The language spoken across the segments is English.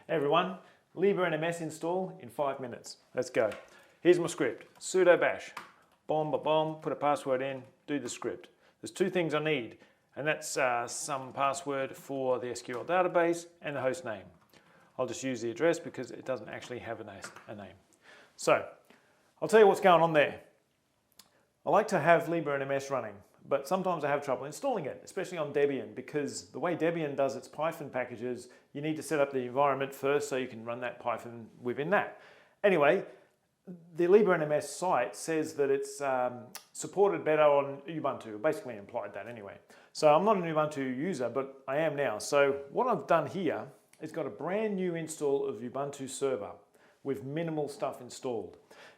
Hey everyone, LibreNMS install in 5 minutes. Let's go. Here's my script, sudo bash, bomb, put a password in, do the script. There's two things I need, and that's some password for the SQL database and the host name. I'll just use the address because it doesn't actually have a name. So, I'll tell you what's going on there. I like to have LibreNMS running, but sometimes I have trouble installing it, especially on Debian, because the way Debian does its Python packages, you need to set up the environment first so you can run that Python within that. Anyway, the LibreNMS site says that it's supported better on Ubuntu, basically implied that anyway. So I'm not an Ubuntu user, but I am now. So what I've done here is got a brand new install of Ubuntu server with minimal stuff installed.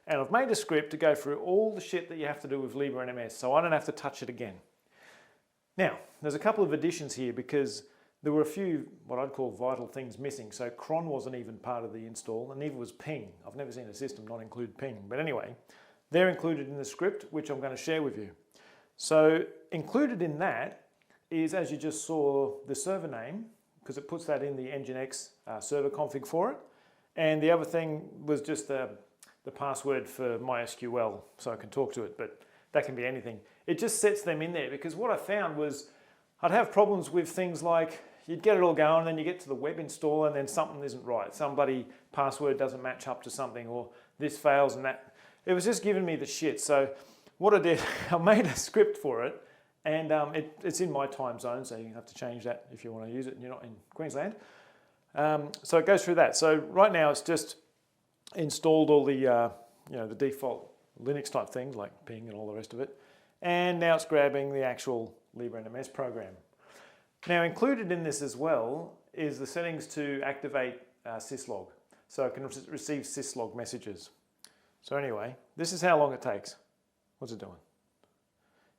And I've made a script to go through all the shit that you have to do with LibreNMS, so I don't have to touch it again. Now, there's a couple of additions here because there were a few, what I'd call vital things missing. So cron wasn't even part of the install, and neither was ping. I've never seen a system not include ping. But anyway, they're included in the script, which I'm going to share with you. So included in that is, as you just saw, the server name, because it puts that in the Nginx server config for it. And the other thing was just the password for MySQL, so I can talk to it, but that can be anything. It just sets them in there, because what I found was I'd have problems with things like you'd get it all going and then you get to the web install and then something isn't right. Somebody password doesn't match up to something, or this fails and that. It was just giving me the shit. So what I did, I made a script for it, and it's in my time zone, so you have to change that if you want to use it and you're not in Queensland. So it goes through that. So right now it's just installed all the the default Linux type things like ping and all the rest of it, and now it's grabbing the actual LibreNMS program. Now included in this as well is the settings to activate syslog, so it can receive syslog messages. So anyway, this is how long it takes. What's it doing?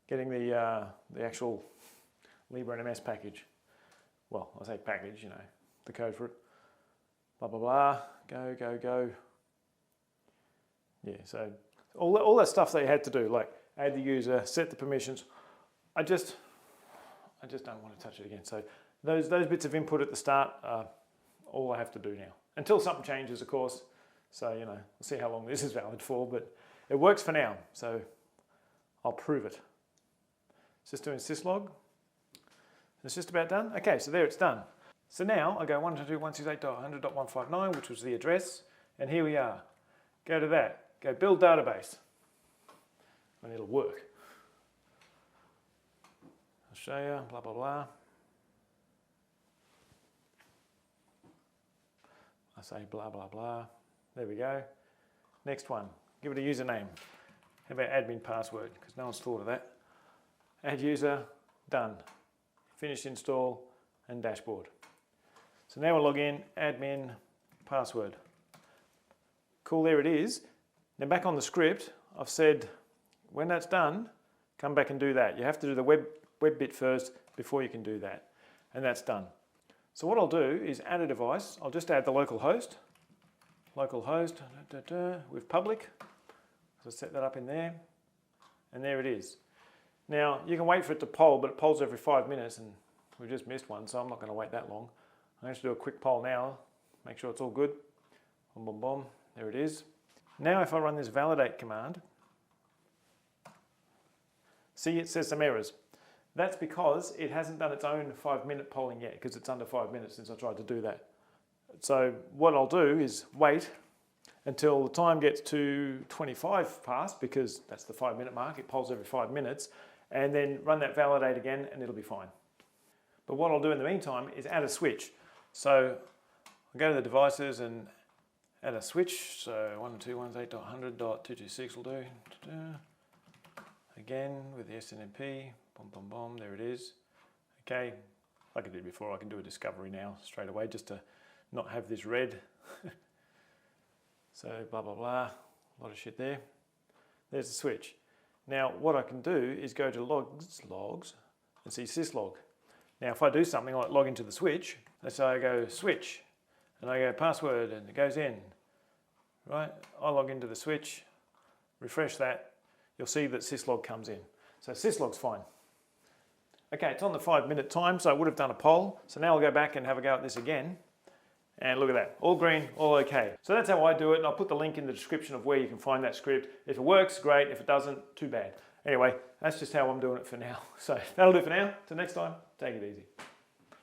Getting the actual LibreNMS package. Well, I say package, the code for it. Blah blah blah. Go. Yeah, so all that stuff that you had to do, like add the user, set the permissions. I just don't want to touch it again. So those bits of input at the start are all I have to do now. Until something changes, of course. So, we'll see how long this is valid for, but it works for now. So I'll prove it. It's just doing syslog. It's just about done. Okay, so there it's done. So now I go 192.168.100.159, which was the address, and here we are. Go to that. Go build database, and it'll work. I'll show you, blah, blah, blah. I say blah, blah, blah. There we go. Next one, give it a username. How about admin password? Because no one's thought of that. Add user, done. Finish install and dashboard. So now we'll log in, admin, password. Cool, there it is. Now back on the script, I've said when that's done, come back and do that. You have to do the web bit first before you can do that. And that's done. So what I'll do is add a device. I'll just add the local host with public. So set that up in there. And there it is. Now you can wait for it to poll, but it polls every 5 minutes and we just missed one, so I'm not going to wait that long. I'm going to do a quick poll now, make sure it's all good. Boom, there it is. Now if I run this validate command, see it says some errors. That's because it hasn't done its own 5-minute polling yet, because it's under 5 minutes since I tried to do that. So what I'll do is wait until the time gets to 25 past, because that's the 5-minute mark, it polls every 5 minutes, and then run that validate again and it'll be fine. But what I'll do in the meantime is add a switch. So I'll go to the devices and add a switch. So 192.168.100.226 will do. Again with the SNMP, boom, there it is. Okay, like I did before, I can do a discovery now straight away just to not have this red. So blah, blah, blah, a lot of shit there. There's the switch. Now what I can do is go to logs and see syslog. Now if I do something like log into the switch, let's say I go switch and I go password and it goes in, right? I log into the switch, refresh that, you'll see that syslog comes in. So syslog's fine. Okay, it's on the 5-minute time, so I would have done a poll. So now I'll go back and have a go at this again. And look at that, all green, all okay. So that's how I do it, and I'll put the link in the description of where you can find that script. If it works, great. If it doesn't, too bad. Anyway, that's just how I'm doing it for now. So that'll do for now. Till next time, take it easy.